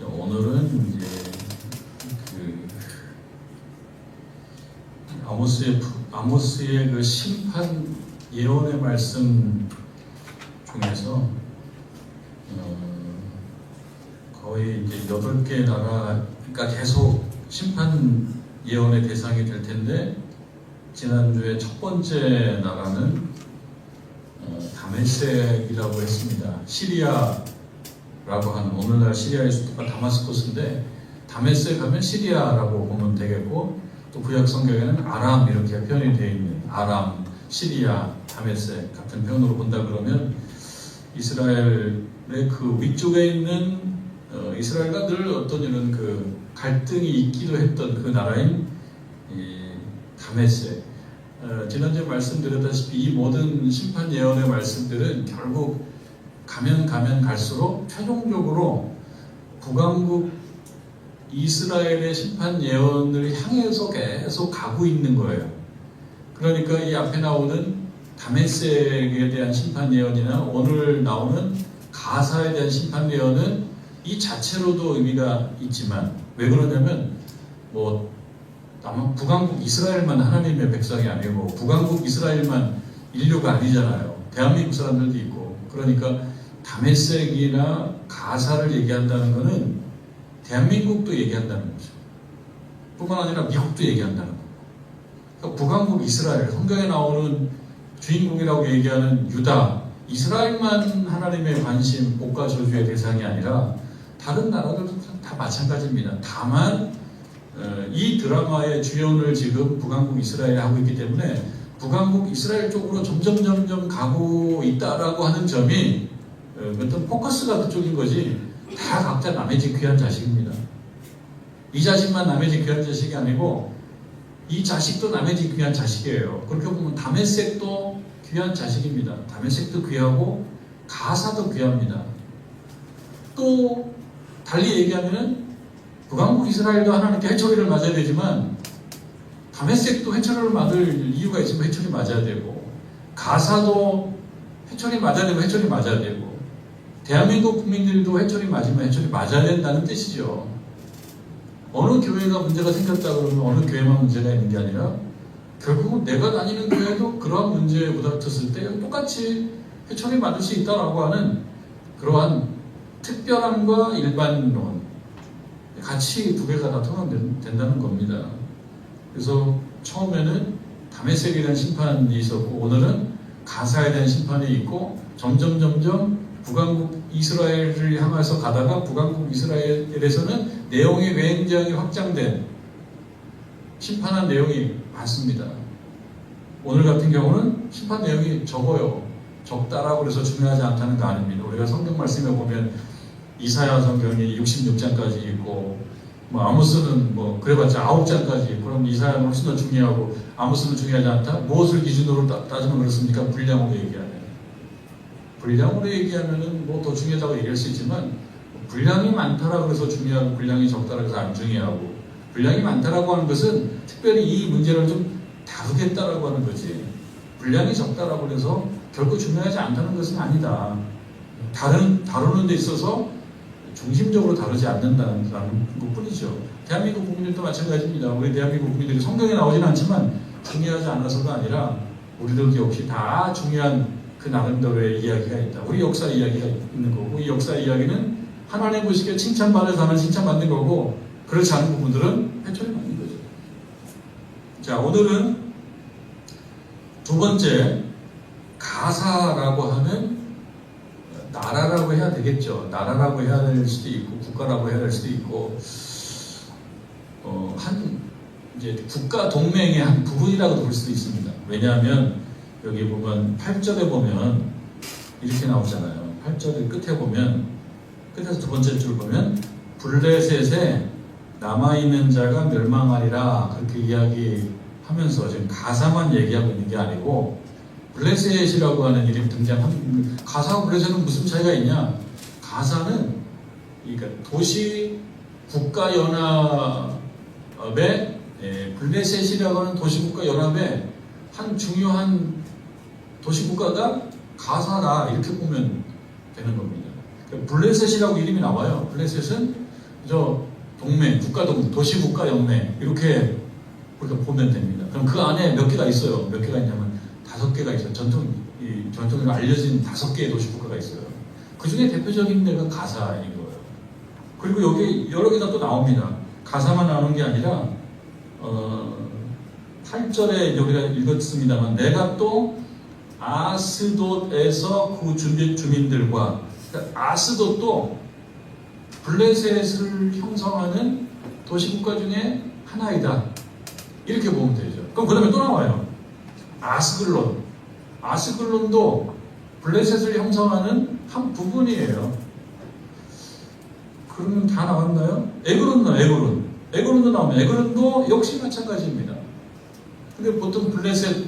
오늘은 이제 아모스의 그 심판 예언의 말씀 중에서 거의 이제 8개 나라가 계속 심판 예언의 대상이 될 텐데, 지난주에 첫 번째 나라는 다메섹이라고 했습니다. 시리아라고 하는, 오늘날 시리아의 수도가 다마스커스인데 다메섹 하면 시리아라고 보면 되겠고, 또 구약 성경에는 아람 이렇게 표현이 되어 있는 아람, 시리아, 다메섹 같은 표현으로 본다 그러면 이스라엘의 그 위쪽에 있는 이스라엘과 늘 어떤 이런 그 갈등이 있기도 했던 그 나라인 다메섹. 지난주에 말씀드렸다시피 이 모든 심판 예언의 말씀들은 결국 가면 갈수록 최종적으로 북왕국 이스라엘의 심판 예언을 향해서 계속 가고 있는 거예요. 그러니까 이 앞에 나오는 다메섹에 대한 심판 예언이나 오늘 나오는 가사에 대한 심판 예언은 이 자체로도 의미가 있지만, 왜 그러냐면 북왕국 이스라엘만 하나님의 백성이 아니고 북왕국 이스라엘만 인류가 아니잖아요. 대한민국 사람들도 있고. 그러니까 다메섹이나 가사를 얘기한다는 것은 대한민국도 얘기한다는 거죠. 뿐만 아니라 미국도 얘기한다는 거예요. 그러니까 북왕국 이스라엘, 성경에 나오는 주인공이라고 얘기하는 유다, 이스라엘만 하나님의 관심, 복과 저주의 대상이 아니라 다른 나라들도 다 마찬가지입니다. 다만 이 드라마의 주연을 지금 북왕국 이스라엘이 하고 있기 때문에 북왕국 이스라엘 쪽으로 점점 가고 있다라고 하는 점이 어떤 포커스가 그쪽인 거지, 다 각자 남의 집 귀한 자식입니다. 이 자식만 남의 집 귀한 자식이 아니고 이 자식도 남의 집 귀한 자식이에요. 그렇게 보면 다메섹도 귀한 자식입니다. 다메섹도 귀하고 가사도 귀합니다. 또 달리 얘기하면은 북왕국 이스라엘도 하나님께 해초리를 맞아야 되지만 다메섹도 해초리를 맞을 이유가 있으면 해초리 맞아야 되고, 가사도 해초리 맞아야 되고 해초리 맞아야 되고, 대한민국 국민들도 해초리 맞으면 해초리 맞아야 된다는 뜻이죠. 어느 교회가 문제가 생겼다 그러면 어느 교회만 문제가 있는 게 아니라 결국은 내가 다니는 교회도 그러한 문제에 부닥쳤을 때 똑같이 해초리 맞을 수 있다라고 하는 그러한 특별함과 일반론, 같이 두 개가 다 통합된다는 겁니다. 그래서 처음에는 다메섹에 대한 심판이 있었고, 오늘은 가사에 대한 심판이 있고, 점점 북왕국 이스라엘을 향해서 가다가 북왕국 이스라엘에서는 내용이 굉장히 확장된 심판한 내용이 많습니다. 오늘 같은 경우는 심판 내용이 적어요. 적다라고 해서 중요하지 않다는 거 아닙니다. 우리가 성경 말씀에 보면 이사야 성경이 66장까지 있고, 아모스는 그래봤자 9장까지, 그럼 이사야는 훨씬 더 중요하고 아모스는 중요하지 않다? 무엇을 기준으로 따지면 그렇습니까? 분량으로 얘기하면. 분량으로 얘기하면은 더 중요하다고 얘기할 수 있지만, 분량이 많다라고 해서 중요하고 분량이 적다라고 해서 안 중요하고, 분량이 많다라고 하는 것은 특별히 이 문제를 좀 다루겠다라고 하는 거지, 분량이 적다라고 해서 결코 중요하지 않다는 것은 아니다. 다루는 데 있어서 중심적으로 다루지 않는다는 것 뿐이죠. 대한민국 국민들도 마찬가지입니다. 우리 대한민국 국민들이 성경에 나오진 않지만 중요하지 않아서가 아니라 우리들도 역시 다 중요한 그 나름대로의 이야기가 있다. 우리 역사 이야기가 있는 거고, 이 역사 이야기는 하나님 보시기에 칭찬받을 사람은 칭찬받는 거고, 그렇지 않은 부분들은 회초리 맞는 거죠. 자, 오늘은 두 번째, 가사라고 하는, 나라라고 해야 되겠죠. 나라라고 해야 될 수도 있고 국가라고 해야 될 수도 있고, 이제 국가 동맹의 한 부분이라고도 볼 수도 있습니다. 왜냐하면 여기 보면 8절에 보면 이렇게 나오잖아요. 8절 끝에 보면, 끝에서 두 번째 줄 보면 블레셋에 남아있는 자가 멸망하리라, 그렇게 이야기하면서 지금 가사만 얘기하고 있는 게 아니고 블레셋이라고 하는 이름이 등장합니다. 가사와 블레셋은 무슨 차이가 있냐? 가사는 그러니까 도시 국가 연합의 블레셋이라고 하는 도시 국가 연합의 한 중요한 도시 국가가 가사다, 이렇게 보면 되는 겁니다. 블레셋이라고 이름이 나와요. 블레셋은 저 동맹, 도시국가 연맹 이렇게 우리가 보면 됩니다. 그럼 그 안에 몇 개가 있어요. 몇 개가 있냐면 5개가 있어요. 전통적으로 알려진 5개의 도시국가가 있어요. 그 중에 대표적인 데가 가사인 거예요. 그리고 여기 여러 개가 또 나옵니다. 가사만 나오는 게 아니라 8절에 우리가 읽었습니다만 내가 또 아스돗에서 그 주민들과 아스돗도 블레셋을 형성하는 도시국가 중에 하나이다. 이렇게 보면 되죠. 그럼 그 다음에 또 나와요. 아스글론도 블레셋을 형성하는 한 부분이에요. 그러면 다 나왔나요? 에그론도 나오면 에그론도 역시 마찬가지입니다. 근데 보통 블레셋,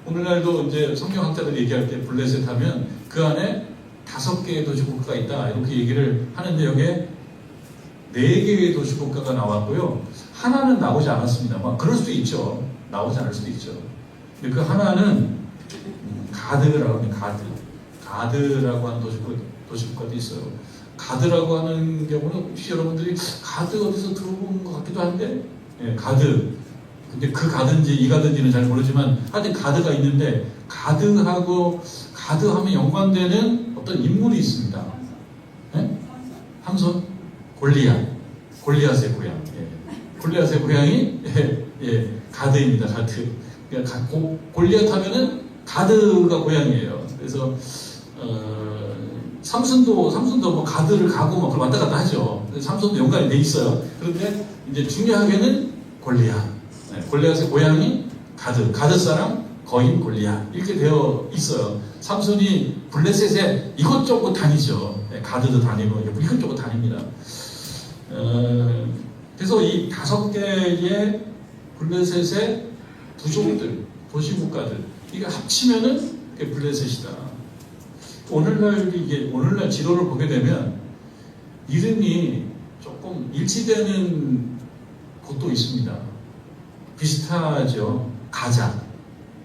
오늘날도 이제 성경학자들이 얘기할 때 블레셋 하면 그 안에 5개의 도시국가가 있다 이렇게 얘기를 하는데 여기에 4개의 도시국가가 나왔고요. 하나는 나오지 않았습니다. 그럴 수도 있죠. 나오지 않을 수도 있죠. 근데 그 하나는 가드라고 합니다. 가드라고 하는 도시국가도 있어요. 가드라고 하는 경우는 혹시 여러분들이 가드 어디서 들어본 것 같기도 한데, 가드. 근데 그 가든지 이 가든지는 잘 모르지만 하여튼 가드가 있는데 가드하면 연관되는 어떤 인물이 있습니다. 함손? 골리앗의 고향. 골리앗의 고향이 가드입니다. 가드. 그러니까 골리앗 하면은 가드가 고향이에요. 그래서 삼손도 뭐 가드를 가고 뭐 왔다 갔다 하죠. 삼손도 연관이 돼 있어요. 그런데 이제 중요하게는 골리앗의 고향이 가드 사람 거인 골리앗 이렇게 되어 있어요. 삼손이 블레셋에 이것저것 다니죠. 가드도 다니고 이것저것 다닙니다. 그래서 이 5개의 블레셋의 부족들, 도시국가들 이게 합치면은 그게 블레셋이다. 오늘날 지도를 보게 되면 이름이 조금 일치되는 곳도 있습니다. 비슷하죠. 가자.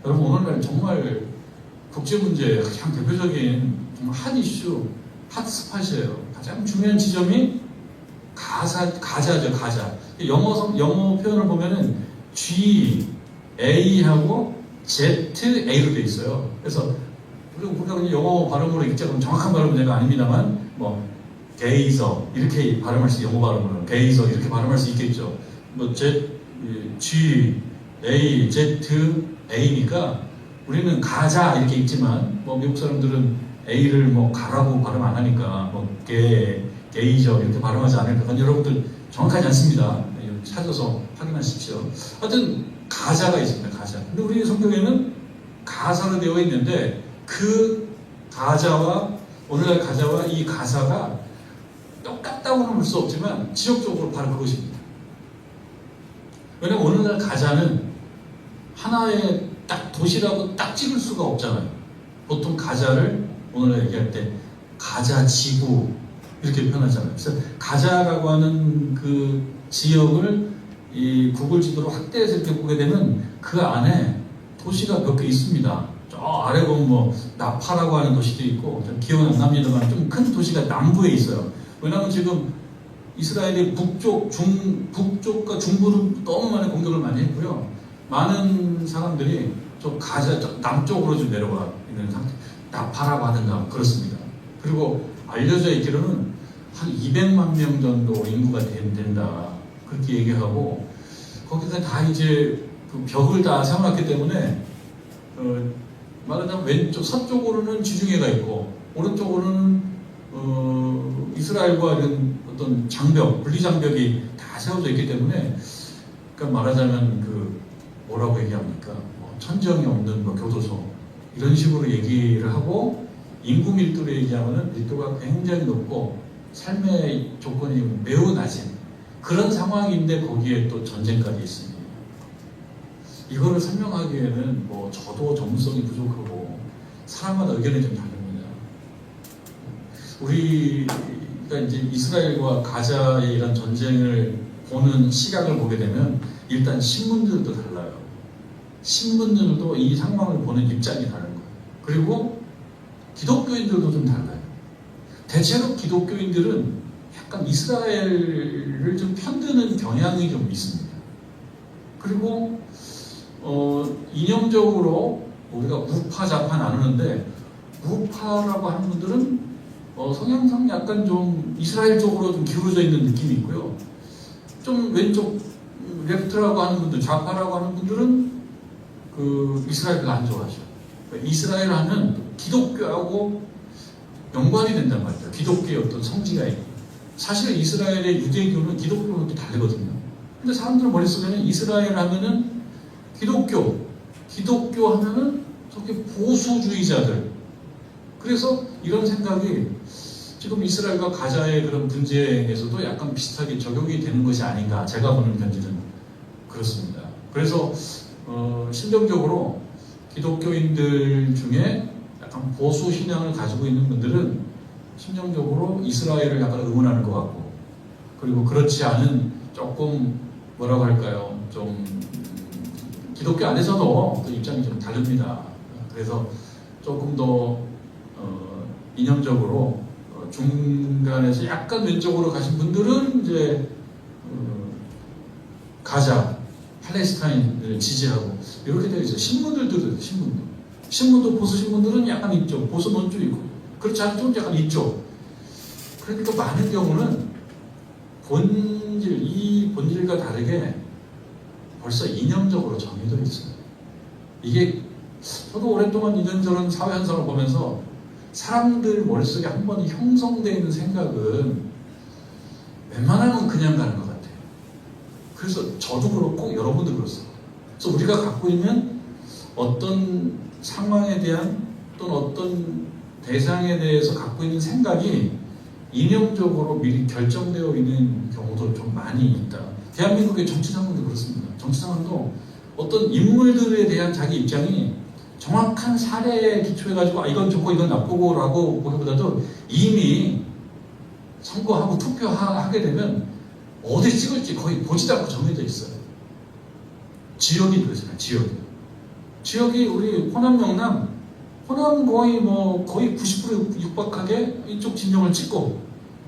여러분 오늘날 정말 국제문제 가장 대표적인 정말 핫 이슈, 핫스팟이에요. 가장 중요한 지점이 가자죠. 가자. 영어 표현을 보면은 GA하고 ZA로 돼 있어요. 그래서 우리가 그냥 영어 발음으로 읽자 그러면 정확한 발음은 내가 아닙니다만 게이저 이렇게 발음할 수 영어 발음으로 게이저 이렇게 발음할 수 있겠죠. G, A, Z, A니까 우리는 가자 이렇게 읽지만 미국 사람들은 A를 가라고 발음 안 하니까 게이저 이렇게 발음하지 않을까. 그건 여러분들 정확하지 않습니다. 찾아서 확인하십시오. 하여튼 가자가 있습니다. 가자. 근데 우리 성경에는 가사로 되어 있는데 그 가자와 오늘날 가자와 이 가사가 똑같다고는 볼 수 없지만 지역적으로 바로 그것입니다. 왜냐면 오늘날 가자는 하나의 딱 도시라고 딱 찍을 수가 없잖아요. 보통 가자를 오늘날 얘기할 때 가자 지구 이렇게 표현하잖아요. 그래서 가자라고 하는 그 지역을 이 구글 지도로 확대해서 이렇게 보게 되면 그 안에 도시가 몇 개 있습니다. 저 아래 보면 나파라고 하는 도시도 있고 기억은 안 납니다만 좀 큰 도시가 남부에 있어요. 왜냐하면 지금 이스라엘이 북쪽과 중부를 너무 많이 공격을 많이 했고요. 많은 사람들이 가자 남쪽으로 좀 내려와 있는 상태. 나파라고 하든가 그렇습니다. 그리고 알려져 있기로는 한 200만 명 정도 인구가 된다. 그렇게 얘기하고 거기서 다 이제 그 벽을 다 세워놨기 때문에 말하자면 왼쪽 서쪽으로는 지중해가 있고 오른쪽으로는 이스라엘과 이런 어떤 장벽, 분리장벽이 다 세워져 있기 때문에 그러니까 말하자면 뭐라고 얘기합니까? 천정이 없는 교도소 이런 식으로 얘기를 하고 인구 밀도로 얘기하면은 밀도가 굉장히 높고 삶의 조건이 매우 낮은 그런 상황인데 거기에 또 전쟁까지 있습니다. 이거를 설명하기에는 저도 전문성이 부족하고 사람마다 의견이 좀 다릅니다. 우리가 이제 이스라엘과 가자의 이런 전쟁을 보는 시각을 보게 되면 일단 신문들도 달라요. 신문들도 이 상황을 보는 입장이 다른 거예요. 그리고 기독교인들도 좀 달라요. 대체로 기독교인들은 약간 이스라엘을 좀 편드는 경향이 좀 있습니다. 그리고 이념적으로 우리가 우파 좌파 나누는데 우파라고 하는 분들은 성향상 약간 좀 이스라엘 쪽으로 좀 기울어져 있는 느낌이 있고요. 좀 왼쪽 레프트라고 하는 분들, 좌파라고 하는 분들은 그 이스라엘을 안 좋아하죠. 이스라엘 하면 기독교하고 연관이 된단 말이죠. 기독교의 어떤 성지가 있고. 사실 이스라엘의 유대교는 기독교는 또 다르거든요. 근데 사람들 머릿속에는 이스라엘 하면은 기독교 하면은 저게 보수주의자들. 그래서 이런 생각이 지금 이스라엘과 가자의 그런 분쟁에서도 약간 비슷하게 적용이 되는 것이 아닌가. 제가 보는 견지는 그렇습니다. 그래서 심정적으로 기독교인들 중에 약간 보수 신앙을 가지고 있는 분들은 심정적으로 이스라엘을 약간 응원하는 것 같고, 그리고 그렇지 않은 조금 뭐라고 할까요? 좀 기독교 안에서도 또 입장이 좀 다릅니다. 그래서 조금 더 이념적으로 중간에서 약간 왼쪽으로 가신 분들은 이제 가자, 팔레스타인을 지지하고 이렇게 되어 있어요. 신문들도 신문도 보수 신문들은 약간 이쪽, 보수 논주이고 그렇지 않은 쪽은 약간 이쪽. 그러니까 많은 경우는 이 본질과 다르게 벌써 이념적으로 정해져 있어요. 이게 저도 오랫동안 이런저런 사회 현상을 보면서 사람들 머릿속에 한 번 형성되어 있는 생각은 웬만하면 그냥 가는 것 같아요. 그래서 저도 그렇고 여러분도 그렇습니다. 그래서 우리가 갖고 있는 어떤 상황에 대한 또는 어떤 대상에 대해서 갖고 있는 생각이 이념적으로 미리 결정되어 있는 경우도 좀 많이 있다. 대한민국의 정치 상황도 그렇습니다. 정치 상황도 어떤 인물들에 대한 자기 입장이 정확한 사례에 기초해가지고 이건 좋고 이건 나쁘고 라고 보기보다도 이미 선거하고 투표하게 되면 어디 찍을지 거의 보지도 않고 정해져 있어요. 지역이 그러잖아요. 지역이 우리 호남 영남 거의 90% 육박하게 이쪽 진영을 찍고,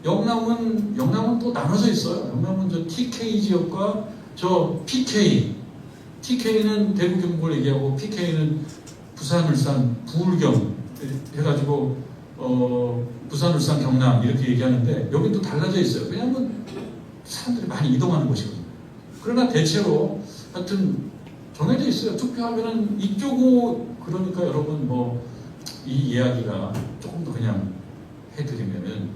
영남은 또 나눠져 있어요. 영남은 저 TK 지역과 저 TK는 대구 경북을 얘기하고 PK는 부산 울산 부울경 해가지고 부산 울산 경남 이렇게 얘기하는데 여기 또 달라져 있어요. 왜냐하면 사람들이 많이 이동하는 곳이거든요. 그러나 대체로 하여튼 정해져 있어요. 투표하면은 이쪽으로. 그러니까 여러분 이 이야기가 조금 더 그냥 해드리면은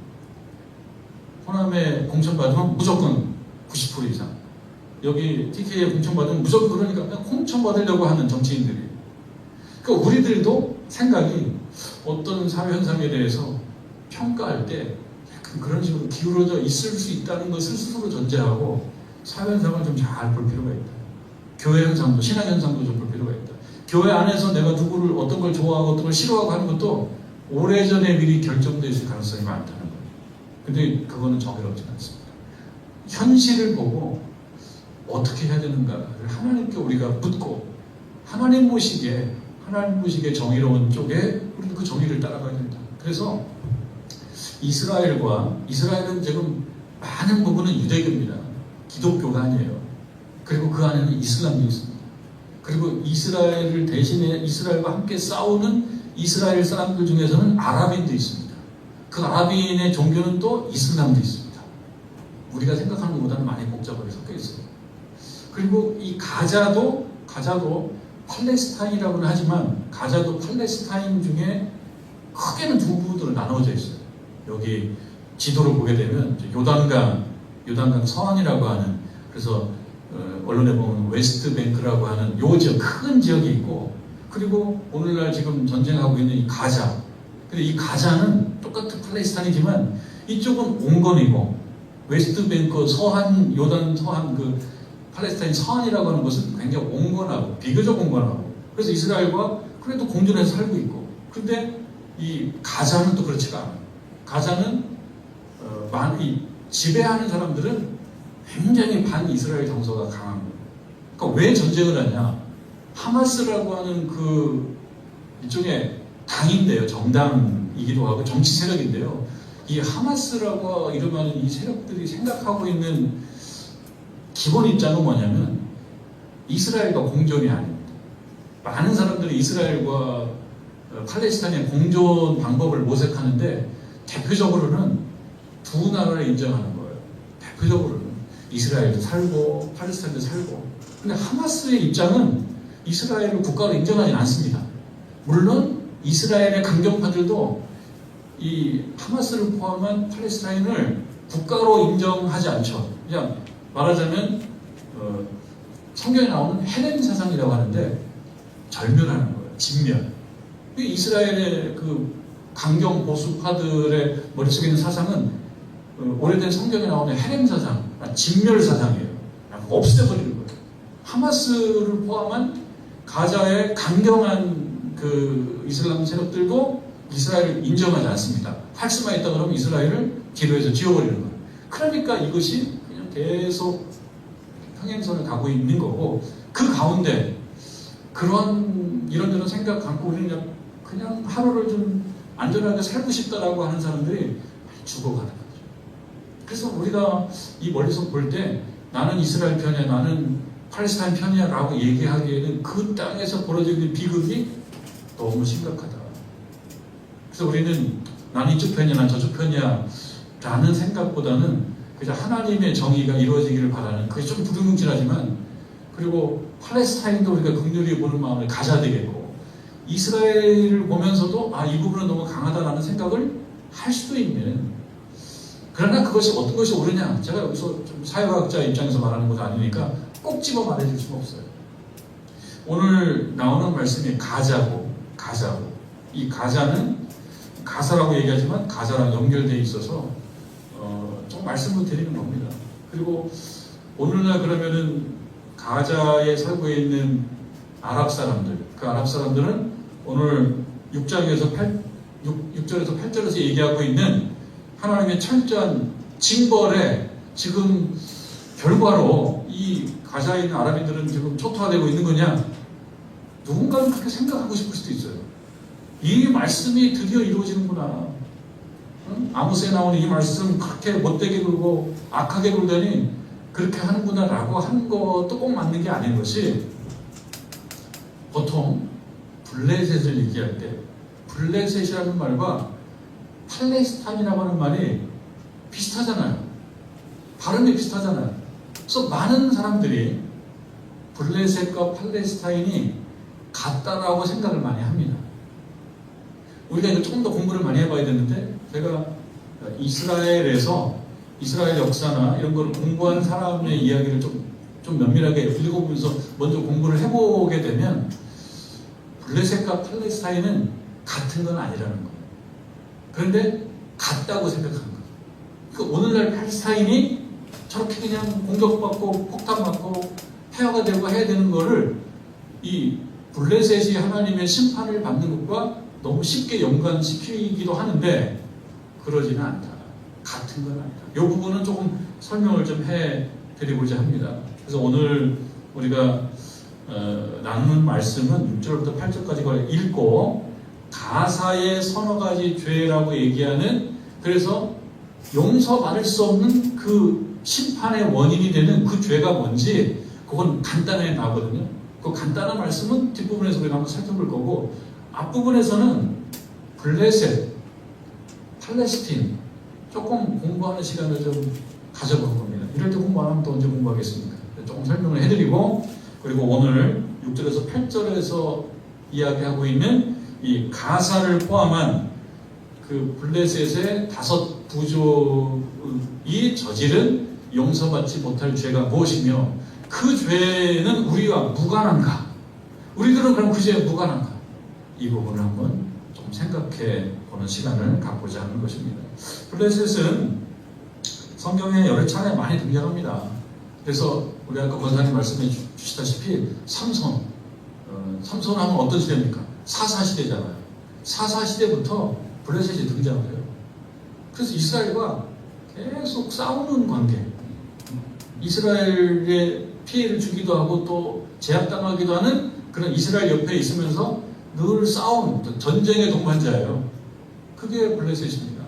호남에 공천받으면 무조건 90% 이상, 여기 TK에 공천받으면 무조건, 그러니까 그냥 공천받으려고 하는 정치인들이. 그러니까 우리들도 생각이 어떤 사회 현상에 대해서 평가할 때 약간 그런 식으로 기울어져 있을 수 있다는 것을 스스로 전제하고 사회 현상을 좀 잘 볼 필요가 있다. 교회 현상도, 신앙 현상도 좀 볼 필요가 있다. 교회 안에서 내가 누구를 어떤 걸 좋아하고 어떤 걸 싫어하고 하는 것도 오래전에 미리 결정되어 있을 가능성이 많다는 거예요. 근데 그거는 정의롭지 않습니다. 현실을 보고 어떻게 해야 되는가를 하나님께 우리가 묻고 하나님 보시기에 정의로운 쪽에 우리는 그 정의를 따라가야 된다. 그래서 이스라엘은 지금 많은 부분은 유대교입니다. 기독교가 아니에요. 그리고 그 안에는 이슬람도 있습니다. 그리고 이스라엘을 대신해 이스라엘과 함께 싸우는 이스라엘 사람들 중에서는 아랍인도 있습니다. 그 아랍인의 종교는 또 이슬람도 있습니다. 우리가 생각하는 것보다는 많이 복잡하게 섞여 있어요. 그리고 이 가자도 팔레스타인이라고는 하지만 가자도 팔레스타인 중에 크게는 두 부분으로 나눠져 있어요. 여기 지도를 보게 되면 요단강 서안이라고 하는, 그래서 언론에 보면 웨스트뱅크라고 하는 요 지역, 큰 지역이 있고, 그리고 오늘날 지금 전쟁하고 있는 이 가자. 근데 이 가자는 똑같은 팔레스타인이지만 이쪽은 온건이고, 웨스트뱅크 서한, 요단 서한, 그 팔레스타인 서안이라고 하는 것은 굉장히 온건하고 비교적 온건하고, 그래서 이스라엘과 그래도 공존해서 살고 있고. 근데 이 가자는 또 그렇지가 않아요. 가자는 많이 지배하는 사람들은 굉장히 반이스라엘 정서가 강한 거예요. 그러니까 왜 전쟁을 하냐? 하마스라고 하는 그 일종의 당인데요. 정당이기도 하고 정치 세력인데요. 이 하마스라고 이름하는 이 세력들이 생각하고 있는 기본 입장은 뭐냐면 이스라엘과 공존이 아닙니다. 많은 사람들이 이스라엘과 팔레스타인의 공존 방법을 모색하는데 대표적으로는 두 나라를 인정하는 거예요. 대표적으로는 이스라엘도 살고 팔레스타인도 살고. 근데 하마스의 입장은 이스라엘을 국가로 인정하지 않습니다. 물론 이스라엘의 강경파들도 이 하마스를 포함한 팔레스타인을 국가로 인정하지 않죠. 그냥 말하자면 성경에 나오는 헬렌 사상이라고 하는데 절멸하는 거예요. 진멸. 이스라엘의 그 강경 보수파들의 머릿속에 있는 사상은 오래된 성경에 나오는 헬렌 사상, 진멸 사상이에요. 없애버리는 거예요. 하마스를 포함한 가자의 강경한 그 이슬람 세력들도 이스라엘을 인정하지 않습니다. 할 수만 있다 그러면 이스라엘을 뒤로해서 지워버리는 거예요. 그러니까 이것이 그냥 계속 평행선을 가고 있는 거고, 그 가운데 그런 이런저런 생각 갖고 우리는 그냥 하루를 좀 안전하게 살고 싶다라고 하는 사람들이 죽어가는 거죠. 그래서 우리가 이 멀리서 볼 때 나는 이스라엘 편이야, 나는 팔레스타인 편이야 라고 얘기하기에는 그 땅에서 벌어지는 비극이 너무 심각하다. 그래서 우리는 나는 이쪽 편이야, 난 저쪽 편이야 라는 생각보다는 그저 하나님의 정의가 이루어지기를 바라는, 그게 좀 두루뭉실하지만, 그리고 팔레스타인도 우리가 긍휼히 보는 마음을 가져야 되겠고, 이스라엘을 보면서도 이 부분은 너무 강하다라는 생각을 할 수도 있는, 그러나 그것이 어떤 것이 옳으냐, 제가 여기서 좀 사회과학자 입장에서 말하는 것도 아니니까 꼭 집어 말해줄 수는 없어요. 오늘 나오는 말씀이 가자고, 이 가자는 가사라고 얘기하지만 가자랑 연결되어 있어서 좀 말씀을 드리는 겁니다. 그리고 오늘날 그러면은 가자에 살고 있는 아랍 사람들, 그 아랍 사람들은 오늘 6절에서 8절에서 얘기하고 있는 하나님의 철저한 징벌에 지금 결과로 이 가자에 있는 아랍인들은 지금 초토화되고 있는 거냐? 누군가는 그렇게 생각하고 싶을 수도 있어요. 이 말씀이 드디어 이루어지는구나. 아모스에 나오는 이 말씀 그렇게 못되게 굴고 악하게 굴더니 그렇게 하는구나 라고 하는 것도 꼭 맞는 게 아닌 것이, 보통 블레셋을 얘기할 때 블레셋이라는 말과 팔레스타인이라고 하는 말이 비슷하잖아요. 발음이 비슷하잖아요. 그래서 많은 사람들이 블레셋과 팔레스타인이 같다라고 생각을 많이 합니다. 우리가 이거 조금 더 공부를 많이 해봐야 되는데, 제가 이스라엘에서 이스라엘 역사나 이런 걸 공부한 사람의 이야기를 좀 면밀하게 읽어보면서 먼저 공부를 해보게 되면 블레셋과 팔레스타인은 같은 건 아니라는 거예요. 그런데 같다고 생각하는 거예요. 그러니까 오늘날 팔레스타인이 저렇게 그냥 공격받고 폭탄받고 폐허가 되고 해야 되는 거를 이 블레셋이 하나님의 심판을 받는 것과 너무 쉽게 연관시키기도 하는데 그러지는 않다. 같은 건 아니다. 이 부분은 조금 설명을 좀 해드리고자 합니다. 그래서 오늘 우리가 나누는 말씀은 6절부터 8절까지 읽고, 가사의 서너 가지 죄라고 얘기하는, 그래서 용서받을 수 없는 그 심판의 원인이 되는 그 죄가 뭔지 그건 간단하게 나오거든요. 그 간단한 말씀은 뒷부분에서 우리가 한번 살펴볼 거고, 앞부분에서는 블레셋, 팔레스틴 조금 공부하는 시간을 좀 가져보는 겁니다. 이럴 때 공부 안 하면 또 언제 공부하겠습니까? 조금 설명을 해드리고, 그리고 오늘 6절에서 8절에서 이야기하고 있는 이 가사를 포함한 그 블레셋의 5 부족이 저지른 용서받지 못할 죄가 무엇이며, 그 죄는 우리와 무관한가? 우리들은 그럼 그 죄에 무관한가? 이 부분을 한번 좀 생각해 보는 시간을 갖고자 하는 것입니다. 블레셋은 성경에 여러 차례 많이 등장합니다. 그래서 우리 아까 권사님 말씀해 주시다시피 삼손 하면 어떤 시대입니까? 사사시대잖아요. 사사시대부터 블레셋이 등장을 해요. 그래서 이스라엘과 계속 싸우는 관계, 이스라엘에 피해를 주기도 하고 또 제압당하기도 하는 그런 이스라엘 옆에 있으면서 늘 싸움, 전쟁의 동반자예요. 그게 블레셋입니다.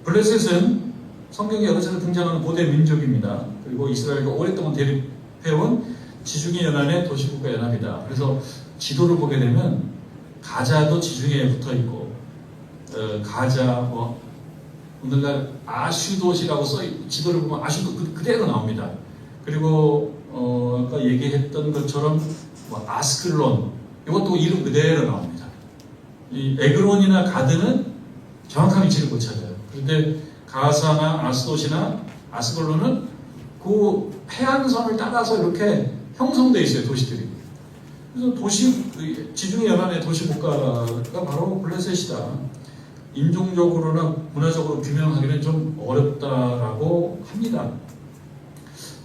블레셋은 성경에 여러 차례 등장하는 고대 민족입니다. 그리고 이스라엘과 오랫동안 대립해온 지중해 연안의 도시국가 연합이다. 그래서 지도를 보게 되면 가자도 지중해에 붙어 있고, 가자, 오늘날 아슈도시라고 지도를 보면 아슈도 그대로 나옵니다. 그리고 아까 얘기했던 것처럼 아스클론, 이것도 이름 그대로 나옵니다. 이 에그론이나 가드는 정확한 위치를 못 찾아요. 그런데 가사나 아스도시나 아스클론은 그 해안선을 따라서 이렇게 형성되어 있어요, 도시들이. 그래서 지중해 연안의 도시 국가가 바로 블레셋이다. 인종적으로나 문화적으로 규명하기는 좀 어렵다라고 합니다.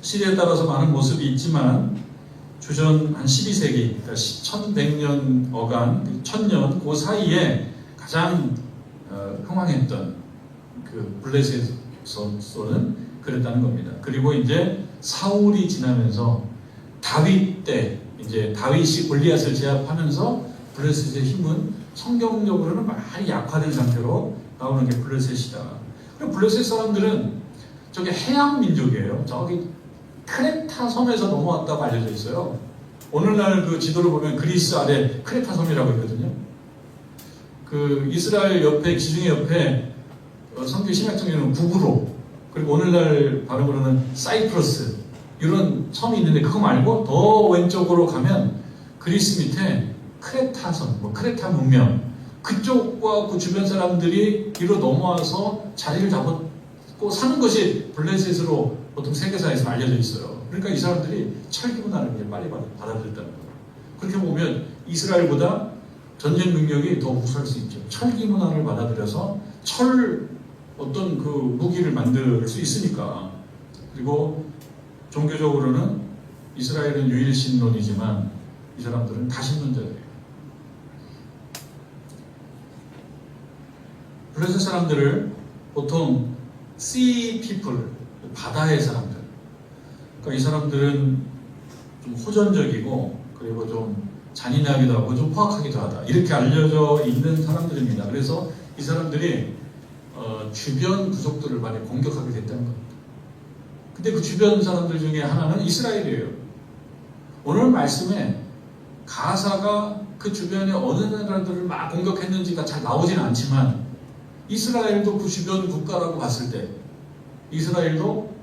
시대에 따라서 많은 모습이 있지만 주전 한 12세기, 그러니까 1100년 어간, 1000년 그 사이에 가장 흥왕했던 그 블레셋은 그랬다는 겁니다. 그리고 이제 사울이 지나면서 다윗 때 이제 다윗이 골리앗을 제압하면서 블레셋의 힘은 성경적으로는 많이 약화된 상태로 나오는 게 블레셋이다. 그리고 블레셋 사람들은 저기 해양 민족이에요. 저기 크레타 섬에서 넘어왔다고 알려져 있어요. 오늘날 그 지도를 보면 그리스 아래 크레타 섬이라고 있거든요. 그 이스라엘 옆에 지중해 옆에 성경 신약성에는 구브로, 그리고 오늘날 발음으로는 사이프러스, 이런 섬이 있는데 그거 말고 더 왼쪽으로 가면 그리스 밑에 크레타 섬, 크레타 문명, 그쪽과 그 주변 사람들이 뒤로 넘어와서 자리를 잡고 사는 것이 블레셋으로 보통 세계사에서 알려져 있어요. 그러니까 이 사람들이 철기 문화를 빨리 받아들였다는 거예요. 그렇게 보면 이스라엘보다 전쟁 능력이 더 우수할 수 있죠. 철기 문화를 받아들여서 어떤 그 무기를 만들 수 있으니까. 그리고 종교적으로는 이스라엘은 유일신론이지만 이 사람들은 다신론자들이에요. 블레셋 사람들을 보통 sea people, 바다의 사람들. 그러니까 이 사람들은 좀 호전적이고 그리고 좀 잔인하기도 하고 좀 포악하기도 하다. 이렇게 알려져 있는 사람들입니다. 그래서 이 사람들이 주변 부족들을 많이 공격하게 됐다는 겁니다. 근데 그 주변 사람들 중에 하나는 이스라엘이에요. 오늘 말씀에 가사가 그 주변에 어느 나라들을 막 공격했는지가 잘 나오지는 않지만 이스라엘도 그 주변 국가라고 봤을 때 이스라엘도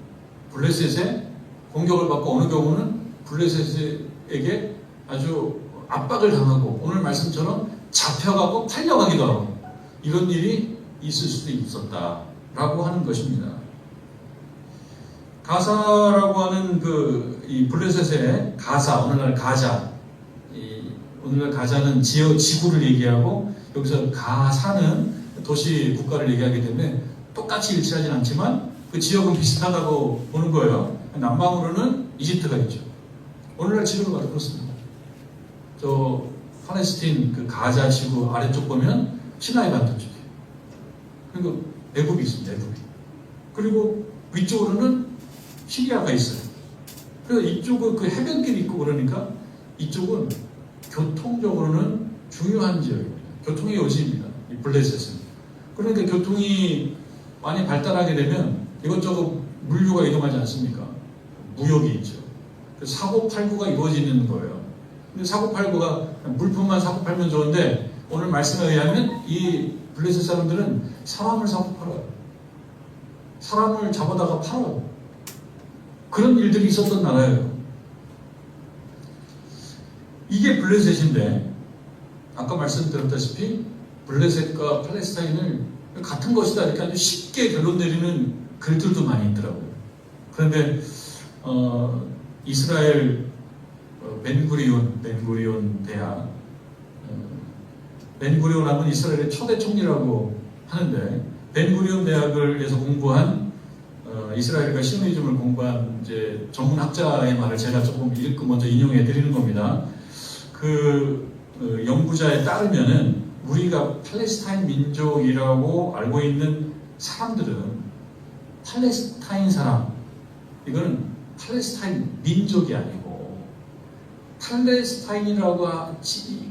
블레셋에 공격을 받고 어느 경우는 블레셋에게 아주 압박을 당하고 오늘 말씀처럼 잡혀가고 팔려가기도 하고 이런 일이 있을 수도 있었다라고 하는 것입니다. 가사라고 하는 이 블레셋의 가사, 오늘날 가자, 오늘날 가자는 지구를 얘기하고 여기서 가사는 도시 국가를 얘기하기 때문에 똑같이 일치하진 않지만 그 지역은 비슷하다고 보는 거예요. 남방으로는 이집트가 있죠. 오늘날 지구가 그렇습니다. 저 팔레스틴 그 가자 지구 아래쪽 보면 시나이 반도 쪽에 그리고 애굽이 있습니다. 애굽이. 그리고 위쪽으로는 시리아가 있어요. 그래서 이쪽은 그 해변길이 있고 그러니까 이쪽은 교통적으로는 중요한 지역입니다. 교통의 요지입니다. 이 블레셋은. 그러니까 교통이 많이 발달하게 되면 이것저것 물류가 이동하지 않습니까? 무역이 있죠. 그래서 사고팔구가 이루어지는 거예요. 근데 사고팔구가 물품만 사고팔면 좋은데 오늘 말씀에 의하면 이 블레셋 사람들은 사람을 사고 팔아요. 사람을 잡아다가 팔아요. 그런 일들이 있었던 나라예요. 이게 블레셋인데 아까 말씀드렸다시피 블레셋과 팔레스타인을 같은 것이다 이렇게 아주 쉽게 결론 내리는 글들도 많이 있더라고요. 그런데 이스라엘 벤구리온 대학, 벤구리온 하면 이스라엘의 초대 총리라고 하는데 벤구리온 대학을에서 공부한 이스라엘과 시오니즘을 공부한 이제 전문 학자의 말을 제가 조금 읽고 먼저 인용해 드리는 겁니다. 그 연구자에 따르면은 우리가 팔레스타인 민족이라고 알고 있는 사람들은 팔레스타인 사람, 이거는 팔레스타인 민족이 아니고 팔레스타인이라고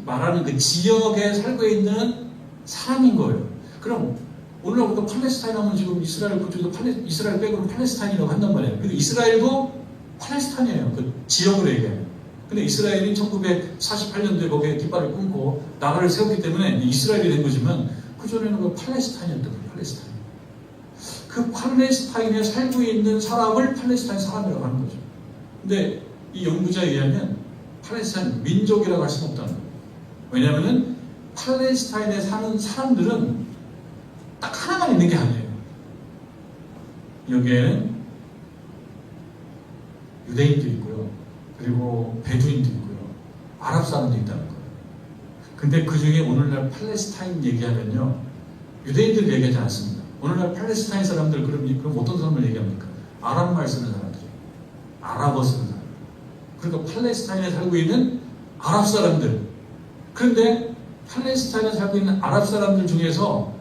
말하는 그 지역에 살고 있는 사람인 거예요. 그럼 오늘날 우리가 팔레스타인 하면 지금 이스라엘 그쪽도 이스라엘 빼고는 팔레스타인이라고 한단 말이에요. 근데 이스라엘도 팔레스타인이에요. 그 지역으로 얘기해요. 근데 이스라엘이 1948년도에 거기에 깃발을 끊고 나라를 세웠기 때문에 이스라엘이 된 거지만 그전에는 그 팔레스타인이었던 거예요. 팔레스타인. 그 팔레스타인에 살고 있는 사람을 팔레스타인 사람이라고 하는 거죠. 근데 이 연구자에 의하면 팔레스타인 민족이라고 할 수는 없다는 거예요. 왜냐하면 팔레스타인에 사는 사람들은 딱 하나만 있는 게 아니에요. 여기에는 유대인도 있고요. 그리고 베두인도 있고요. 아랍 사람도 있다는 거예요. 근데 그 중에 오늘날 팔레스타인 얘기하면요. 유대인들 얘기하지 않습니다. 오늘날 팔레스타인 사람들 그럼 어떤 사람을 얘기합니까? 아랍말 쓰는 사람들이에요. 아랍어 쓰는 사람들. 그러니까 팔레스타인에 살고 있는 아랍 사람들. 그런데 팔레스타인에 살고 있는 아랍 사람들 중에서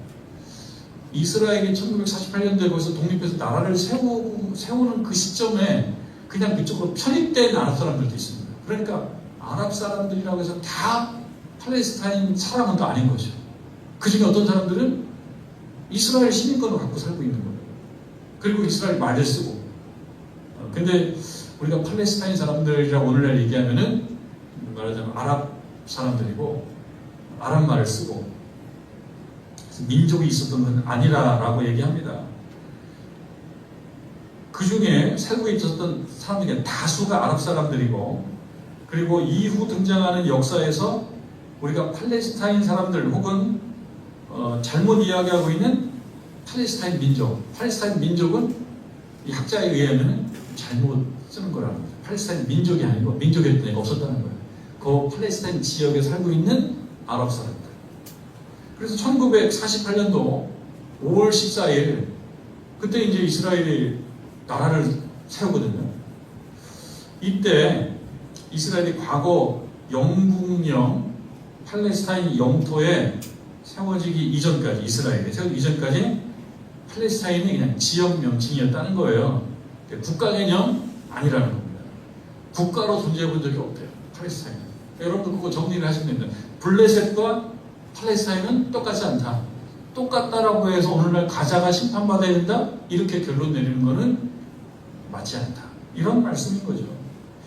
이스라엘이 1948년도에 거기서 독립해서 나라를 세우는 그 시점에 그냥 그쪽으로 편입된 아랍 사람들도 있습니다. 그러니까 아랍 사람들이라고 해서 다 팔레스타인 사람은 또 아닌 거죠. 그 중에 어떤 사람들은 이스라엘 시민권을 갖고 살고 있는 거예요. 그리고 이스라엘 말을 쓰고. 근데 우리가 팔레스타인 사람들이라고 오늘날 얘기하면은 말하자면 아랍 사람들이고 아랍 말을 쓰고 민족이 있었던 건 아니라라고 얘기합니다. 그 중에 살고 있었던 사람들이 다수가 아랍 사람들이고 그리고 이후 등장하는 역사에서 우리가 팔레스타인 사람들 혹은 잘못 이야기하고 있는 팔레스타인 민족. 팔레스타인 민족은 이 학자에 의하면 잘못 쓰는 거라는 거죠. 팔레스타인 민족이 아니고 민족이 없었다는 거예요. 그 팔레스타인 지역에 살고 있는 아랍 사람들. 그래서 1948년도 5월 14일 그때 이제 이스라엘이 나라를 세우거든요. 이때 이스라엘이 과거 영국령 팔레스타인 영토에 세워지기 이전까지 이스라엘이 세워지기 이전까지 팔레스타인이 그냥 지역 명칭이었다는 거예요. 국가 개념 아니라는 겁니다. 국가로 존재해 본 적이 없대요. 팔레스타인은. 여러분들 그거 정리를 하시면 됩니다. 블레셋과 팔레스타인은 똑같지 않다. 똑같다라고 해서 오늘날 가자가 심판받아야 된다? 이렇게 결론 내리는 것은 맞지 않다. 이런 말씀인 거죠.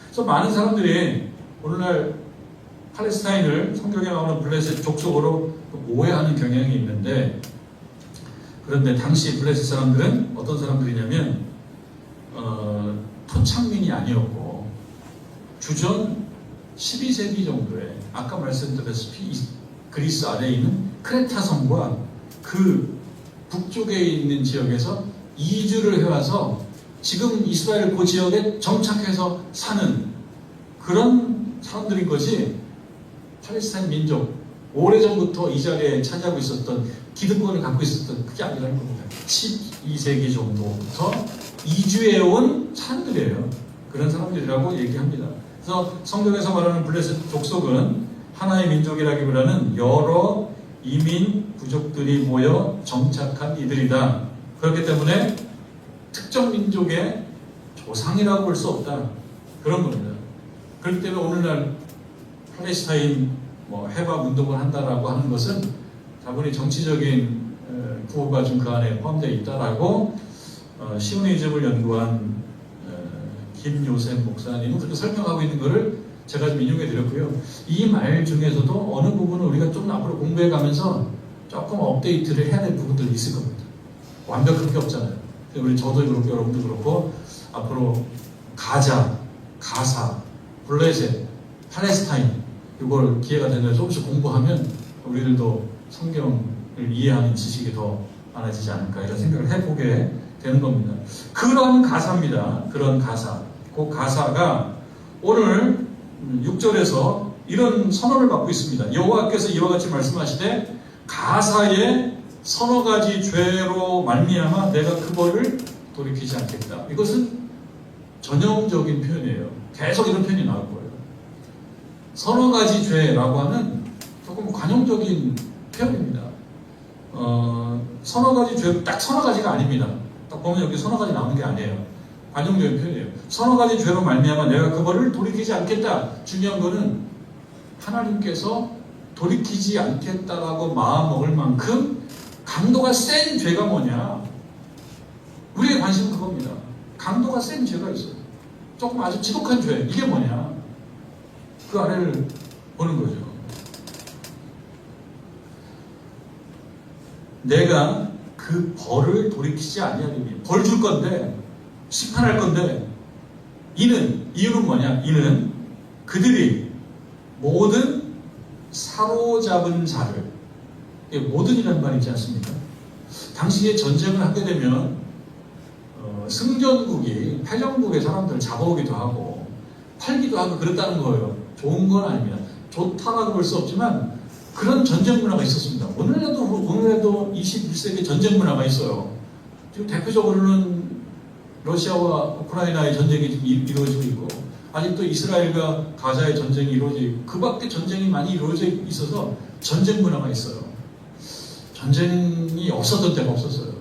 그래서 많은 사람들이 오늘날 팔레스타인을 성경에 나오는 블레셋 족속으로 오해하는 경향이 있는데 그런데 당시 블레셋 사람들은 어떤 사람들이냐면 토착민이 아니었고 주전 12세기 정도에 아까 말씀드렸다시피 그리스 아래에 있는 크레타 섬과 그 북쪽에 있는 지역에서 이주를 해와서 지금 이스라엘 그 지역에 정착해서 사는 그런 사람들인 것이 팔레스타인 민족 오래전부터 이 자리에 차지하고 있었던 기득권을 갖고 있었던 그게 아니라는 겁니다. 12세기 정도부터 이주해온 사람들이에요. 그런 사람들이라고 얘기합니다. 그래서 성경에서 말하는 블레셋 족속은 하나의 민족이라기보다는 여러 이민 부족들이 모여 정착한 이들이다. 그렇기 때문에 특정 민족의 조상이라고 볼 수 없다. 그런 겁니다. 그렇기 때문에 오늘날 팔레스타인 해방 운동을 한다라고 하는 것은 다분히 정치적인 구호가 좀 그 안에 포함되어 있다라고 시오니즘을 연구한 김요셉 목사님은 그렇게 설명하고 있는 것을 제가 좀 인용해 드렸고요. 이 말 중에서도 어느 부분은 우리가 좀 앞으로 공부해 가면서 조금 업데이트를 해야 될 부분들이 있을 겁니다. 완벽할 게 없잖아요. 우리 저도 그렇고 여러분도 그렇고 앞으로 가자, 가사, 블레셋, 팔레스타인 이걸 기회가 되면 조금씩 공부하면 우리들도 성경을 이해하는 지식이 더 많아지지 않을까 이런 생각을 해보게 되는 겁니다. 그런 가사입니다. 그런 가사. 그 가사가 오늘 6절에서 이런 선언을 받고 있습니다. 여호와께서 이와 같이 말씀하시되 가사에 서너 가지 죄로 말미암아 내가 그 벌을 돌이키지 않겠다. 이것은 전형적인 표현이에요. 계속 이런 표현이 나올 거예요. 서너 가지 죄라고 하는 조금 관용적인 표현입니다. 서너 가지 죄, 딱 서너 가지가 아닙니다. 딱 보면 여기 서너 가지 나오는 게 아니에요. 관용적인 표현이에요. 서너 가지 죄로 말미암아 내가 그 벌을 돌이키지 않겠다. 중요한 거는 하나님께서 돌이키지 않겠다라고 마음 먹을 만큼 강도가 센 죄가 뭐냐? 우리의 관심은 그겁니다. 강도가 센 죄가 있어요. 조금 아주 지독한 죄. 이게 뭐냐? 그 아래를 보는 거죠. 내가 그 벌을 돌이키지 아니하리니 벌 줄 건데 심판할 건데 이유는 뭐냐? 이는 그들이 모든 사로잡은 자를 모든이라는 말이 있지 않습니까? 당시에 전쟁을 하게 되면 승전국이 패전국의 사람들을 잡아오기도 하고 팔기도 하고 그랬다는 거예요. 좋은 건 아닙니다. 좋다라고 볼 수 없지만 그런 전쟁 문화가 있었습니다. 오늘에도 21세기 전쟁 문화가 있어요. 지금 대표적으로는 러시아와 우크라이나의 전쟁이 이루어지고 있고 아직도 이스라엘과 가자의 전쟁이 이루어지고 그 밖에 전쟁이 많이 이루어져 있어서 전쟁 문화가 있어요. 전쟁이 없었던 때가 없었어요.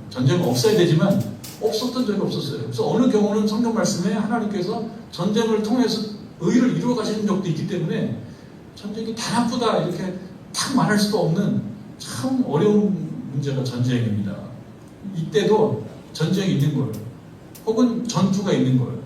전쟁은 없어야 되지만 없었던 적이 없었어요. 그래서 어느 경우는 성경 말씀에 하나님께서 전쟁을 통해서 의를 이루어 가시는 적도 있기 때문에 전쟁이 다 나쁘다 이렇게 딱 말할 수도 없는 참 어려운 문제가 전쟁입니다. 이때도 전쟁이 있는 거예요. 혹은 전투가 있는 거예요.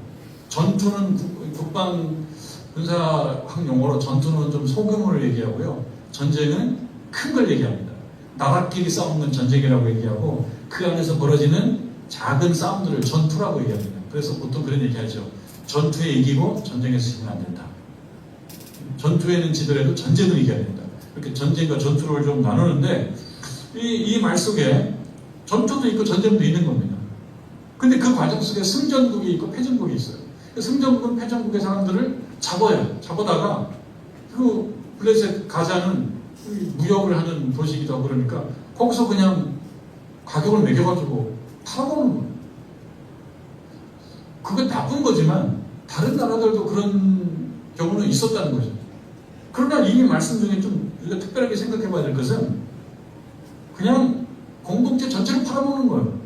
전투는 국방 군사학 용어로 전투는 좀 소규모를 얘기하고요. 전쟁은 큰 걸 얘기합니다. 나라끼리 싸우는 전쟁이라고 얘기하고 그 안에서 벌어지는 작은 싸움들을 전투라고 얘기합니다. 그래서 보통 그런 얘기하죠. 전투에 이기고 전쟁에서 지면 안 된다. 전투에는 지더라도 전쟁을 이겨야 된다. 이렇게 전쟁과 전투를 좀 나누는데 이 말 속에 전투도 있고 전쟁도 있는 겁니다. 근데 그 과정 속에 승전국이 있고 패전국이 있어요. 승전국은 패전국의 사람들을 잡아요. 잡아다가 그 블레셋 가자는 무역을 하는 도시이기도 하고 그러니까 거기서 그냥 가격을 매겨가지고 팔아먹는 거예요. 그건 나쁜 거지만 다른 나라들도 그런 경우는 있었다는 거죠. 그러나 이 말씀 중에 좀 우리가 특별하게 생각해 봐야 될 것은 그냥 공동체 전체를 팔아먹는 거예요.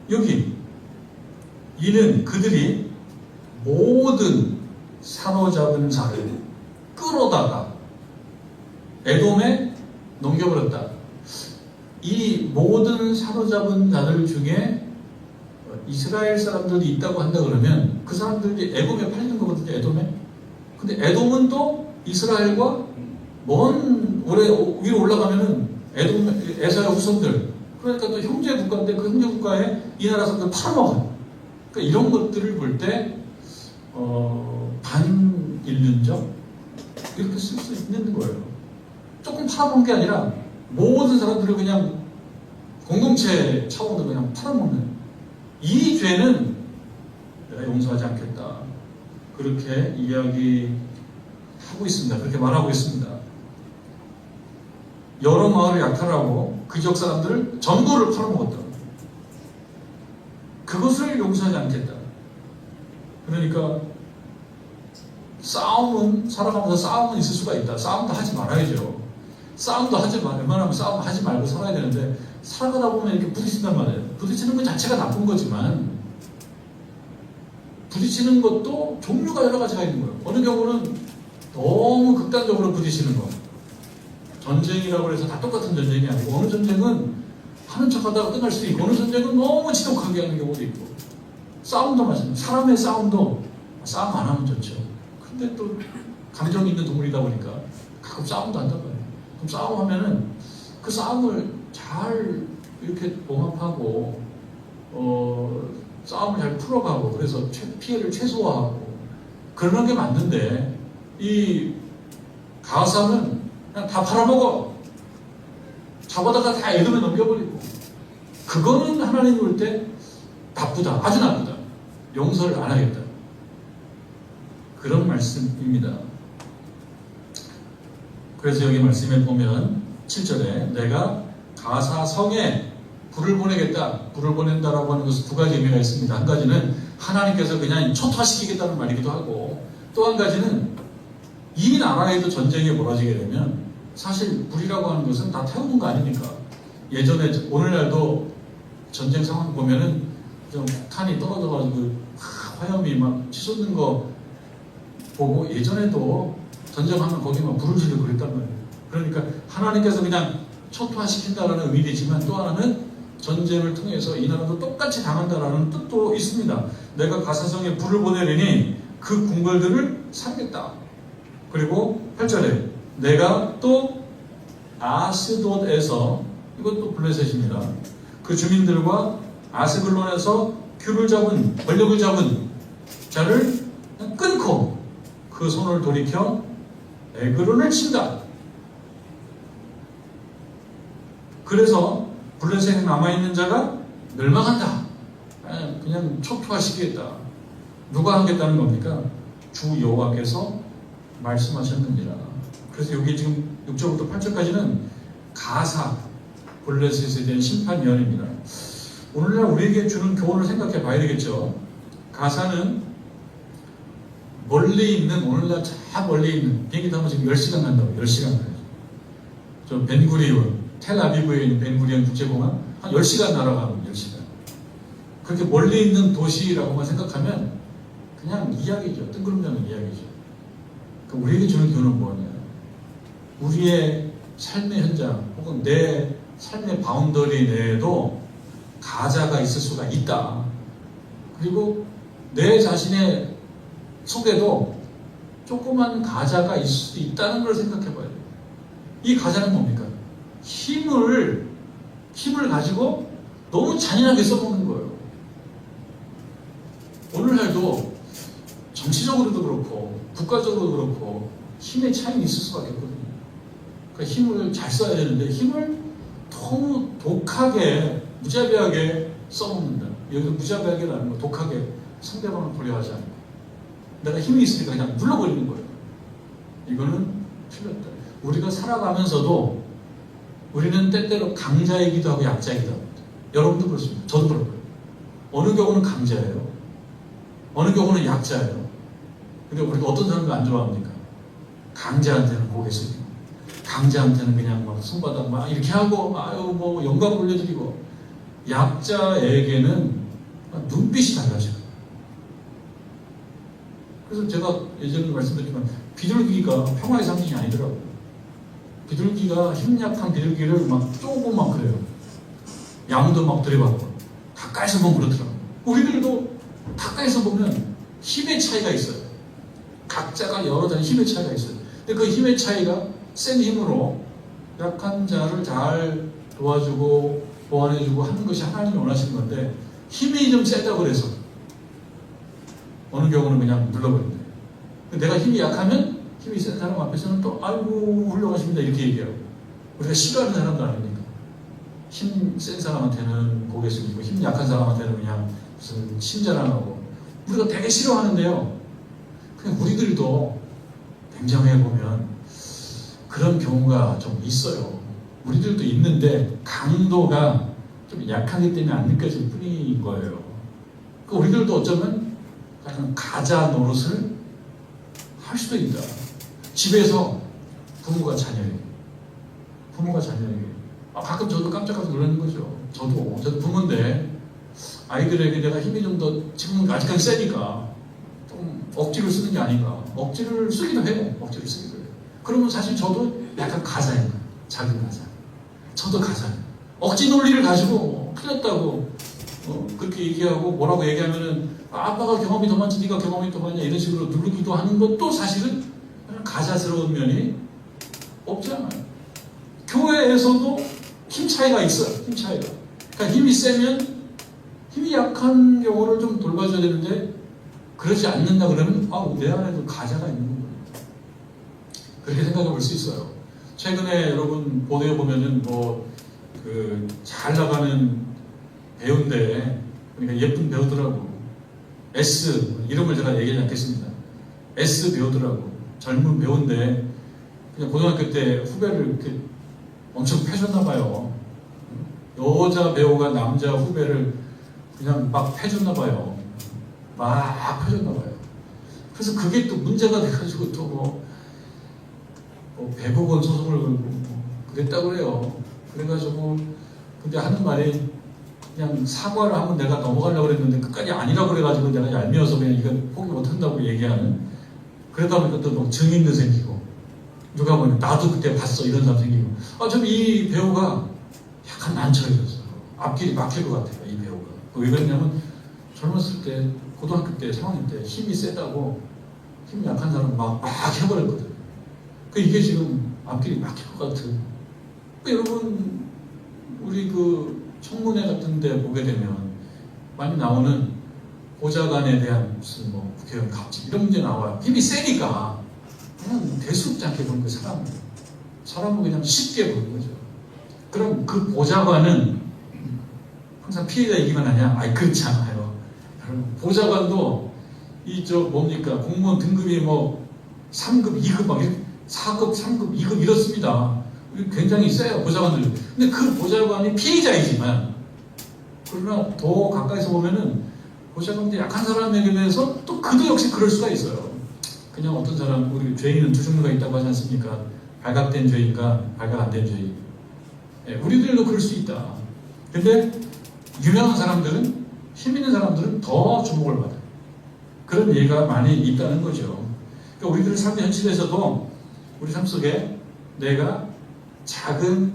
여기 이는 그들이 모든 사로잡은 자를 끌어다가 에돔에 넘겨버렸다. 이 모든 사로잡은 자들 중에 이스라엘 사람들이 있다고 한다 그러면 그 사람들이 에돔에 팔리는 거거든요. 에돔에. 근데 에돔은 또 이스라엘과 먼 위로 올라가면은 에사의 후손들 그러니까 또 형제 국가인데 그 형제 국가에 이 나라 사람들 팔아먹어요. 그러니까 이런 것들을 볼 때 반인륜적 이렇게 쓸 수 있는 거예요. 조금 팔아먹는 게 아니라 모든 사람들을 그냥 공동체 차원으로 그냥 팔아먹는 이 죄는 내가 용서하지 않겠다. 그렇게 이야기하고 있습니다. 그렇게 말하고 있습니다. 여러 마을을 약탈하고 그 지역 사람들을 전부를 팔아먹었다. 그것을 용서하지 않겠다. 그러니까 살아가면서 싸움은 있을 수가 있다. 싸움도 하지 말아야죠. 싸움도 웬만하면 싸움 하지 말고 살아야 되는데 살아가다 보면 이렇게 부딪힌단 말이에요. 부딪히는 것 자체가 나쁜 거지만 부딪히는 것도 종류가 여러 가지가 있는 거예요. 어느 경우는 너무 극단적으로 부딪히는 거. 전쟁이라고 해서 다 똑같은 전쟁이 아니고 어느 전쟁은 하는 척하다가 끝날 수도 있고 어느 전쟁은 너무 지독하게 하는 경우도 있고 싸움도 마찬가지입니다. 사람의 싸움도 싸움 안 하면 좋죠. 근데 또 감정이 있는 동물이다 보니까 가끔 싸움도 한단 말이에요. 그럼 싸움하면은 그 싸움을 잘 이렇게 봉합하고 싸움을 잘 풀어가고 그래서 피해를 최소화하고 그러는 게 맞는데 이 가사는 그냥 다 팔아먹어. 잡아다가 다 에돔에 넘겨버리고. 그거는 하나님 볼 때 나쁘다. 아주 나쁘다. 용서를 안 하겠다. 그런 말씀입니다. 그래서 여기 말씀에 보면 7절에 내가 가사 성에 불을 보내겠다. 불을 보낸다라고 하는 것은 두 가지 의미가 있습니다. 한 가지는 하나님께서 그냥 초토화시키겠다는 말이기도 하고 또 한 가지는 이 나라에도 전쟁이 벌어지게 되면 사실 불이라고 하는 것은 다 태우는 거 아닙니까? 예전에 오늘날도 전쟁 상황 보면은 좀 폭탄이 떨어져가지고 화염이 막 치솟는 거 보고 예전에도 전쟁하면 거기 막 불을 지르고 그랬단 말이에요. 그러니까 하나님께서 그냥 초토화시킨다라는 의미도 있지만 또 하나는 전쟁을 통해서 이 나라도 똑같이 당한다라는 뜻도 있습니다. 내가 가사성에 불을 보내리니 그 궁궐들을 살겠다. 그리고 8절에 내가 또 아스돗에서, 이것도 블레셋입니다. 그 주민들과 아스글론에서 큐를 잡은, 권력을 잡은 자를 끊고 그 손을 돌이켜 에그론을 친다. 그래서 블레셋에 남아있는 자가 멸망한다. 그냥 초토화시키겠다. 누가 하겠다는 겁니까? 주 여호와께서 말씀하셨느니라. 그래서 여기 지금 6절부터 8절까지는 가사, 블레셋에 대한 심판 예언입니다. 오늘날 우리에게 주는 교훈을 생각해 봐야 되겠죠. 가사는 멀리 있는, 오늘날 저 멀리 있는, 비행기 타면 지금 10시간 간다고, 10시간 가야죠. 저 벤구리온, 텔아비브에 있는 벤구리온 국제공항, 한 10시간 날아가는 10시간. 그렇게 멀리 있는 도시라고만 생각하면 그냥 이야기죠. 뜬구름자는 이야기죠. 그러니까 우리에게 주는 교훈은 뭐냐? 우리의 삶의 현장, 혹은 내 삶의 바운더리 내에도 가자가 있을 수가 있다. 그리고 내 자신의 속에도 조그만 가자가 있을 수도 있다는 걸 생각해 봐야 돼요. 이 가자는 뭡니까? 힘을 가지고 너무 잔인하게 써먹는 거예요. 오늘날도 정치적으로도 그렇고 국가적으로도 그렇고 힘의 차이는 있을 수밖에 없거든요. 그러니까 힘을 잘 써야 되는데 힘을 너무 독하게, 무자비하게 써먹는다. 여기서 무자비하게라는 건 독하게 상대방을 고려하지 않고 내가 힘이 있으니까 그냥 눌러버리는 거예요. 이거는 틀렸다. 우리가 살아가면서도 우리는 때때로 강자이기도 하고 약자이기도 합니다. 여러분도 그렇습니다. 저도 그럴 거예요. 어느 경우는 강자예요. 어느 경우는 약자예요. 근데 우리가 어떤 사람들 안 좋아합니까? 강자한테는 고개 숙이고, 강자한테는 그냥 막 손바닥 막 이렇게 하고, 아유 뭐 영광 올려드리고, 약자에게는 눈빛이 달라져요. 그래서 제가 예전에 말씀드렸지만 비둘기가 평화의 상징이 아니더라고요. 비둘기가 힘약한 비둘기를 막 쪼고 막 그래요. 양도 막 들이받고 가까이서 보면 그렇더라고요. 우리들도 가까이서 보면 힘의 차이가 있어요. 각자가 여러 가지 힘의 차이가 있어요. 근데 그 힘의 차이가 센 힘으로 약한 자를 잘 도와주고 보완해주고 하는 것이 하나님이 원하시는 건데, 힘이 좀 세다고 그래서 어느 경우는 그냥 눌러버린다. 내가 힘이 약하면 힘이 센 사람 앞에서는 또 아이고 훌륭하십니다 이렇게 얘기하고, 우리가 싫어하는 사람도 아닙니까? 힘 센 사람한테는 고개 숙이고 힘 약한 사람한테는 그냥 무슨 친절하고, 우리가 되게 싫어하는데요. 그냥 우리들도 냉정해 보면 그런 경우가 좀 있어요. 우리들도 있는데 강도가 좀 약하기 때문에 안 느껴질 뿐인 거예요. 그러니까 우리들도 어쩌면 약간 가자 노릇을 할 수도 있다. 집에서 부모가 자녀에게 가끔 저도 깜짝깜짝 놀라는 거죠. 저도 부모인데 아이들에게 내가 힘이 좀 더 지금은 아직까지 세니까 좀 억지를 쓰는 게 아닌가. 억지를 쓰기도 해요. 그러면 사실 저도 약간 가자인 거예요. 작은 가자. 저도 가자예요. 억지 논리를 가지고 틀렸다고 그렇게 얘기하고 뭐라고 얘기하면은 아빠가 경험이 더 많지 네가 경험이 더 많냐 이런 식으로 누르기도 하는 것도 사실은 가자스러운 면이 없지 않아요. 교회에서도 힘 차이가 있어요. 힘 차이가. 그러니까 힘이 세면 힘이 약한 경우를 좀 돌봐줘야 되는데 그러지 않는다 그러면 내 안에도 가자가 있는 거예요. 그렇게 생각해 볼 수 있어요. 최근에 여러분 보도에 보면은 잘 나가는 배우인데, 그러니까 예쁜 배우더라고. S, 이름을 제가 얘기하지 않겠습니다. S 배우더라고. 젊은 배우인데 그냥 고등학교 때 후배를 이렇게 엄청 패줬나봐요. 여자 배우가 남자 후배를 그냥 막 패줬나봐요. 그래서 그게 또 문제가 돼가지고 또 대법원 소송을 걸고 그랬다고 그래요. 그래가지고 근데 하는 말이 그냥 사과를 하면 내가 넘어가려고 그랬는데 끝까지 아니라고 그래가지고 내가 얄미워서 그냥 이건 포기 못한다고 얘기하는, 그러다 보니까 또 뭐 증인도 생기고 누가 보면 나도 그때 봤어 이런 사람 생기고 좀 이 배우가 약간 난처해졌어. 앞길이 막힐 것 같아요. 이 배우가. 왜 그러냐면 젊었을 때 고등학교 때 3학년 때 힘이 세다고 힘이 약한 사람 막 해버렸거든. 이게 지금 앞길이 막힐 것 같은. 여러분 우리 그 청문회 같은 데 보게 되면 많이 나오는 보좌관에 대한 무슨 뭐 국회의원 갑질 이런 문제 나와요. 힘이 세니까 그냥 대수롭지 않게 보는 거예요. 사람은 그냥 쉽게 보는 거죠. 그럼 그 보좌관은 항상 피해자 얘기만 하냐? 그렇지 않아요. 보좌관도 뭡니까? 공무원 등급이 뭐 3급, 2급 막 4급, 3급, 2급 이렇습니다. 굉장히 세요, 보좌관들. 근데 그 보좌관이 피해자이지만 그러나 더 가까이서 보면은 보좌관들 약한 사람에게 대해서 또 그도 역시 그럴 수가 있어요. 그냥 어떤 사람, 우리 죄인은 두 종류가 있다고 하지 않습니까? 발각된 죄인과 발각 안 된 죄인. 우리들도 그럴 수 있다. 근데 유명한 사람들은, 힘 있는 사람들은 더 주목을 받아요. 그런 예가 많이 있다는 거죠. 그러니까 우리들 삶의 현실에서도 우리 삶 속에 내가 작은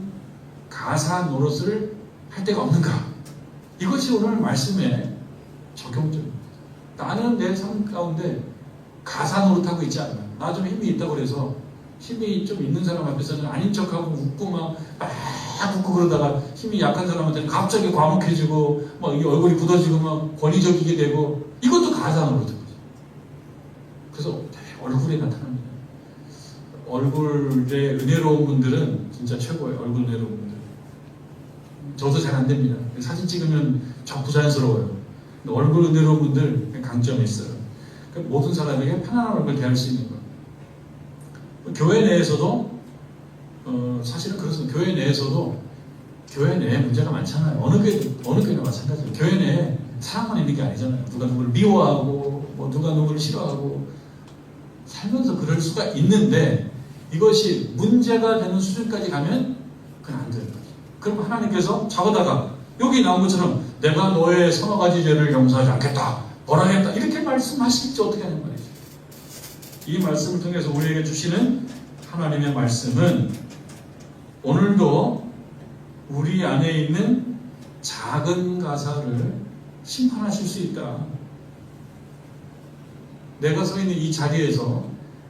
가사 노릇을 할 데가 없는가? 이것이 오늘 말씀의 적용점입니다. 나는 내 삶 가운데 가사 노릇하고 있지 않나. 나 좀 힘이 있다고 그래서 힘이 좀 있는 사람 앞에서는 아닌 척하고 웃고 막 웃고 그러다가 힘이 약한 사람한테는 갑자기 과묵해지고 막 얼굴이 굳어지고 막 권위적이게 되고 이것도 가사 노릇인 거죠. 그래서 얼굴에 나타납니다. 얼굴에 은혜로운 분들은 진짜 최고예요. 얼굴 은혜로운 분들. 저도 잘 안 됩니다. 사진 찍으면 저 부자연스러워요. 근데 얼굴 은혜로운 분들 강점이 있어요. 그러니까 모든 사람에게 편안한 얼굴 대할 수 있는 거예요. 교회 내에서도 사실은 그렇습니다. 교회 내에서도 교회 내에 문제가 많잖아요. 어느 교회나 마찬가지예요. 교회 내에 사랑만 있는 게 아니잖아요. 누가 누구를 미워하고 뭐 누가 누구를 싫어하고 살면서 그럴 수가 있는데 이것이 문제가 되는 수준까지 가면 그건 안 되는 거죠. 그럼 하나님께서 작아다가 여기 나온 것처럼 내가 너의 서너 가지 죄를 용서하지 않겠다, 벌하겠다 이렇게 말씀하실지 어떻게 하는 말이죠. 이 말씀을 통해서 우리에게 주시는 하나님의 말씀은 오늘도 우리 안에 있는 작은 가사를 심판하실 수 있다. 내가 서 있는 이 자리에서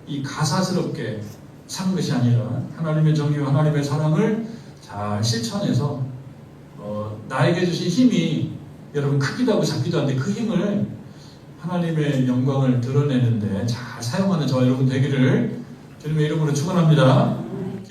이 가사스럽게 사는 것이 아니라 하나님의 정의와 하나님의 사랑을 잘 실천해서 나에게 주신 힘이 여러분 크기도 하고 작기도 한데 그 힘을 하나님의 영광을 드러내는데 잘 사용하는 저와 여러분 되기를 주님의 이름으로 축원합니다.